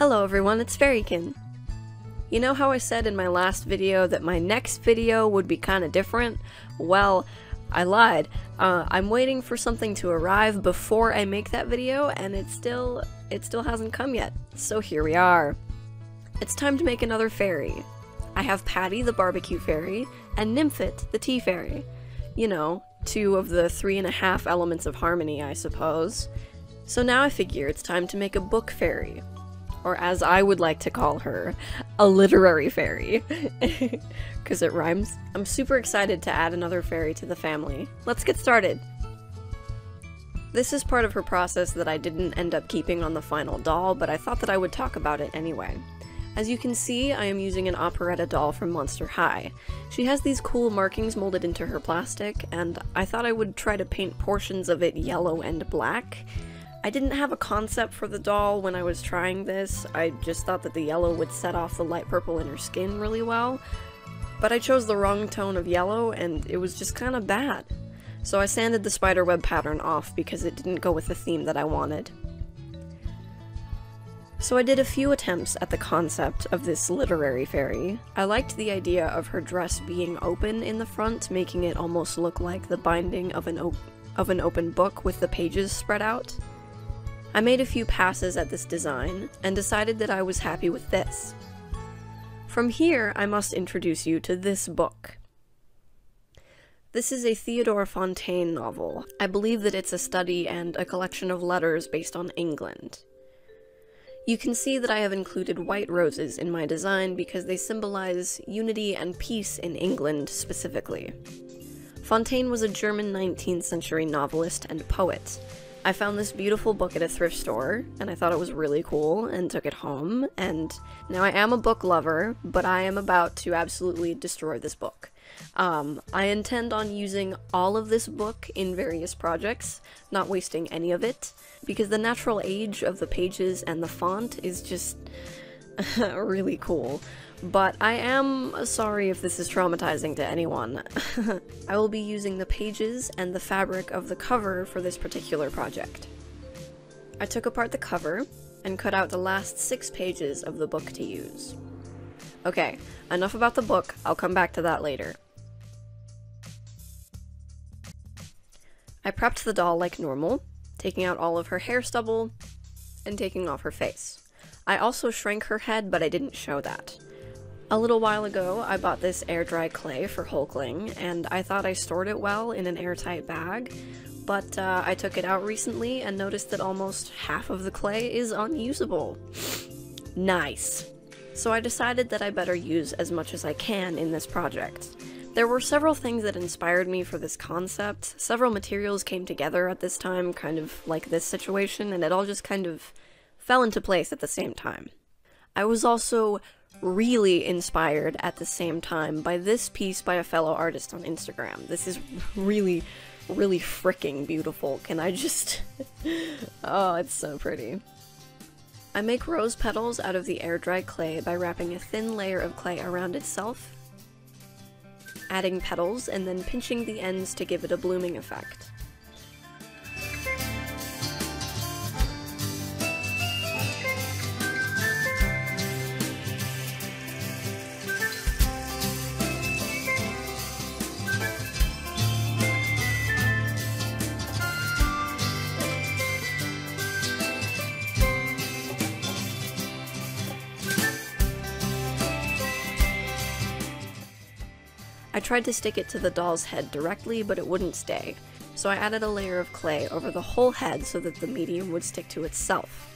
Hello everyone, it's Fairikin. You know how I said in my last video that my next video would be kinda different? Well, I lied. I'm waiting for something to arrive before I make that video, and it still hasn't come yet. So here we are. It's time to make another fairy. I have Patty, the barbecue fairy, and Nymphit, the tea fairy. You know, 2 of the 3.5 elements of harmony, I suppose. So now I figure it's time to make a book fairy. Or as I would like to call her, a literary fairy. Because it rhymes. I'm super excited to add another fairy to the family. Let's get started! This is part of her process that I didn't end up keeping on the final doll, but I thought that I would talk about it anyway. As you can see, I am using an operetta doll from Monster High. She has these cool markings molded into her plastic, and I thought I would try to paint portions of it yellow and black. I didn't have a concept for the doll when I was trying this. I just thought that the yellow would set off the light purple in her skin really well, but I chose the wrong tone of yellow and it was just kind of bad. So I sanded the spiderweb pattern off because it didn't go with the theme that I wanted. So I did a few attempts at the concept of this literary fairy. I liked the idea of her dress being open in the front, making it almost look like the binding of an open book with the pages spread out. I made a few passes at this design, and decided that I was happy with this. From here, I must introduce you to this book. This is a Theodore Fontaine novel. I believe that it's a study and a collection of letters based on England. You can see that I have included white roses in my design because they symbolize unity and peace in England specifically. Fontaine was a German 19th century novelist and poet. I found this beautiful book at a thrift store, and I thought it was really cool, and took it home, and now I am a book lover, but I am about to absolutely destroy this book. I intend on using all of this book in various projects, not wasting any of it, because the natural age of the pages and the font is just really cool. But I am sorry if this is traumatizing to anyone. I will be using the pages and the fabric of the cover for this particular project. I took apart the cover and cut out the last 6 pages of the book to use. Okay, enough about the book, I'll come back to that later. I prepped the doll like normal, taking out all of her hair stubble and taking off her face. I also shrank her head, but I didn't show that. A little while ago, I bought this air-dry clay for Hulkling, and I thought I stored it well in an airtight bag, but I took it out recently and noticed that almost half of the clay is unusable. Nice. So I decided that I better use as much as I can in this project. There were several things that inspired me for this concept. Several materials came together at this time, kind of like this situation, and it all just kind of fell into place at the same time. I was also really inspired at the same time by this piece by a fellow artist on Instagram. This is really, really freaking beautiful. Can I just... Oh, it's so pretty. I make rose petals out of the air-dry clay by wrapping a thin layer of clay around itself, adding petals, and then pinching the ends to give it a blooming effect. I tried to stick it to the doll's head directly, but it wouldn't stay, so I added a layer of clay over the whole head so that the medium would stick to itself.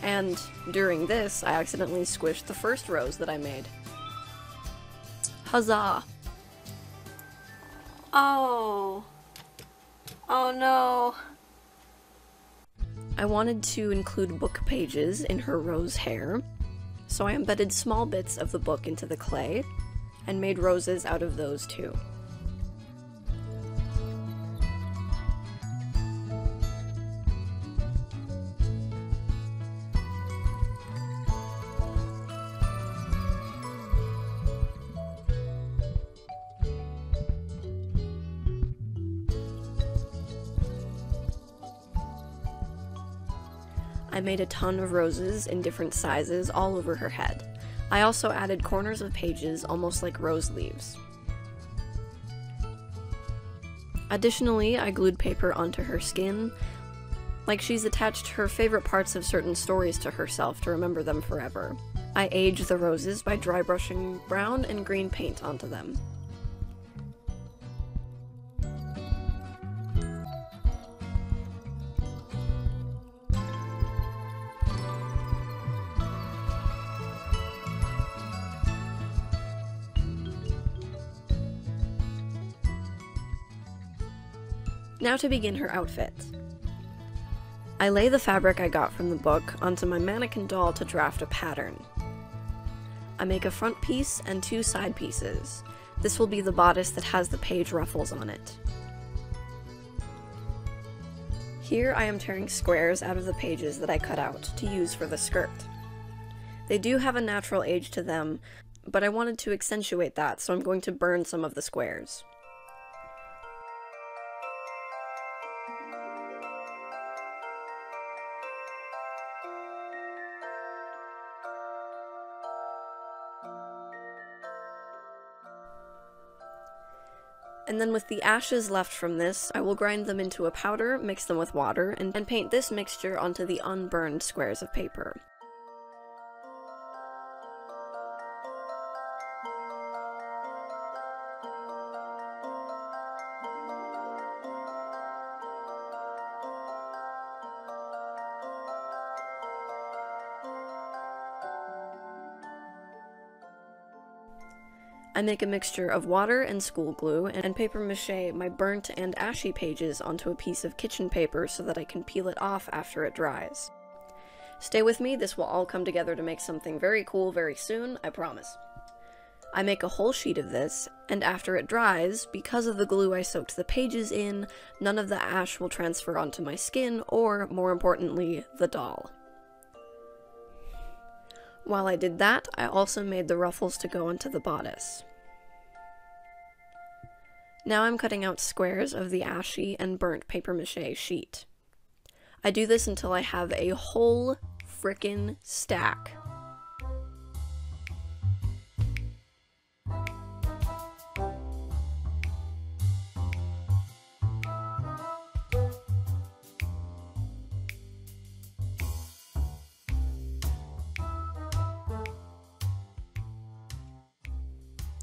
And during this, I accidentally squished the first rose that I made. Huzzah! Oh! Oh no! I wanted to include book pages in her rose hair, so I embedded small bits of the book into the clay, and made roses out of those too. I made a ton of roses in different sizes all over her head. I also added corners of pages, almost like rose leaves. Additionally, I glued paper onto her skin, like she's attached her favorite parts of certain stories to herself to remember them forever. I aged the roses by dry brushing brown and green paint onto them. Now to begin her outfit. I lay the fabric I got from the book onto my mannequin doll to draft a pattern. I make a front piece and 2 side pieces. This will be the bodice that has the page ruffles on it. Here I am tearing squares out of the pages that I cut out to use for the skirt. They do have a natural age to them, but I wanted to accentuate that, so I'm going to burn some of the squares. And then with the ashes left from this, I will grind them into a powder, mix them with water, and paint this mixture onto the unburned squares of paper. I make a mixture of water and school glue and paper mache my burnt and ashy pages onto a piece of kitchen paper so that I can peel it off after it dries. Stay with me, this will all come together to make something very cool very soon, I promise. I make a whole sheet of this, and after it dries, because of the glue I soaked the pages in, none of the ash will transfer onto my skin or, more importantly, the doll. While I did that, I also made the ruffles to go onto the bodice. Now I'm cutting out squares of the ashy and burnt papier-mâché sheet. I do this until I have a whole frickin' stack.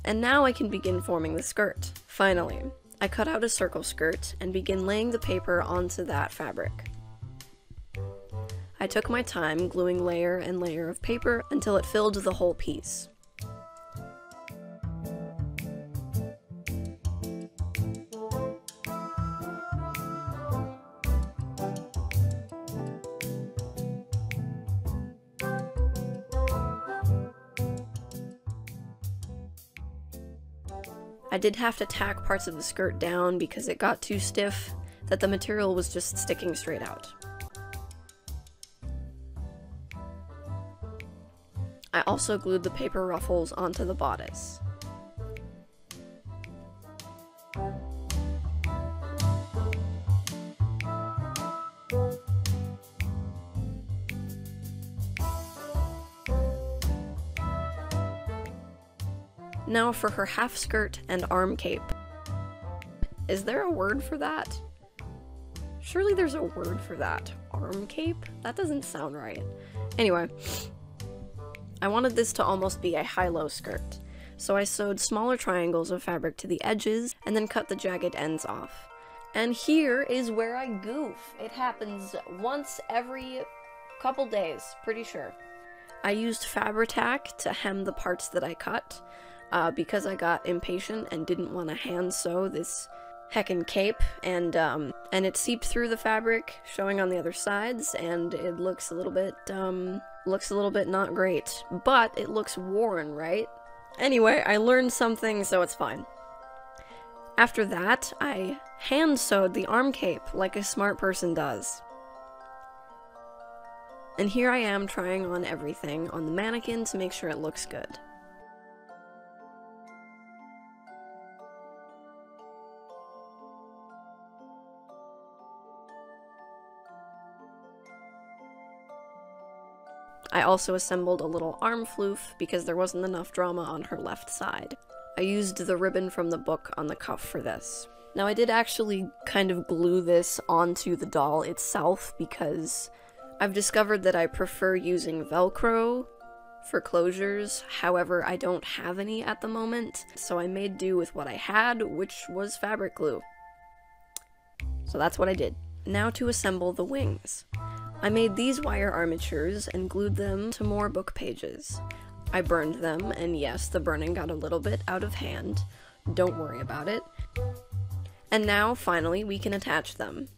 And now I can begin forming the skirt. Finally, I cut out a circle skirt and begin laying the paper onto that fabric. I took my time gluing layer and layer of paper until it filled the whole piece. I did have to tack parts of the skirt down because it got too stiff that the material was just sticking straight out. I also glued the paper ruffles onto the bodice. Now for her half skirt and arm cape. Is there a word for that? Surely there's a word for that. Arm cape? That doesn't sound right. Anyway, I wanted this to almost be a high-low skirt, so I sewed smaller triangles of fabric to the edges and then cut the jagged ends off. And here is where I goof. It happens once every couple days, pretty sure. I used Fabri-Tac to hem the parts that I cut, because I got impatient and didn't want to hand sew this heckin' cape, and it seeped through the fabric, showing on the other sides, and it looks a little bit not great, but it looks worn, right? Anyway, I learned something, so it's fine. After that, I hand sewed the arm cape like a smart person does. And here I am trying on everything on the mannequin to make sure it looks good. I also assembled a little arm floof because there wasn't enough drama on her left side. I used the ribbon from the book on the cuff for this. Now I did actually kind of glue this onto the doll itself because I've discovered that I prefer using Velcro for closures. However, I don't have any at the moment, so I made do with what I had, which was fabric glue. So that's what I did. Now to assemble the wings. I made these wire armatures and glued them to more book pages. I burned them, and yes, the burning got a little bit out of hand. Don't worry about it. And now, finally, we can attach them.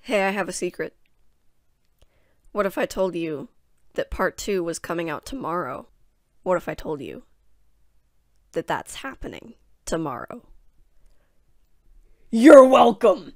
Hey, I have a secret. What if I told you that part 2 was coming out tomorrow? What if I told you that that's happening tomorrow? You're welcome!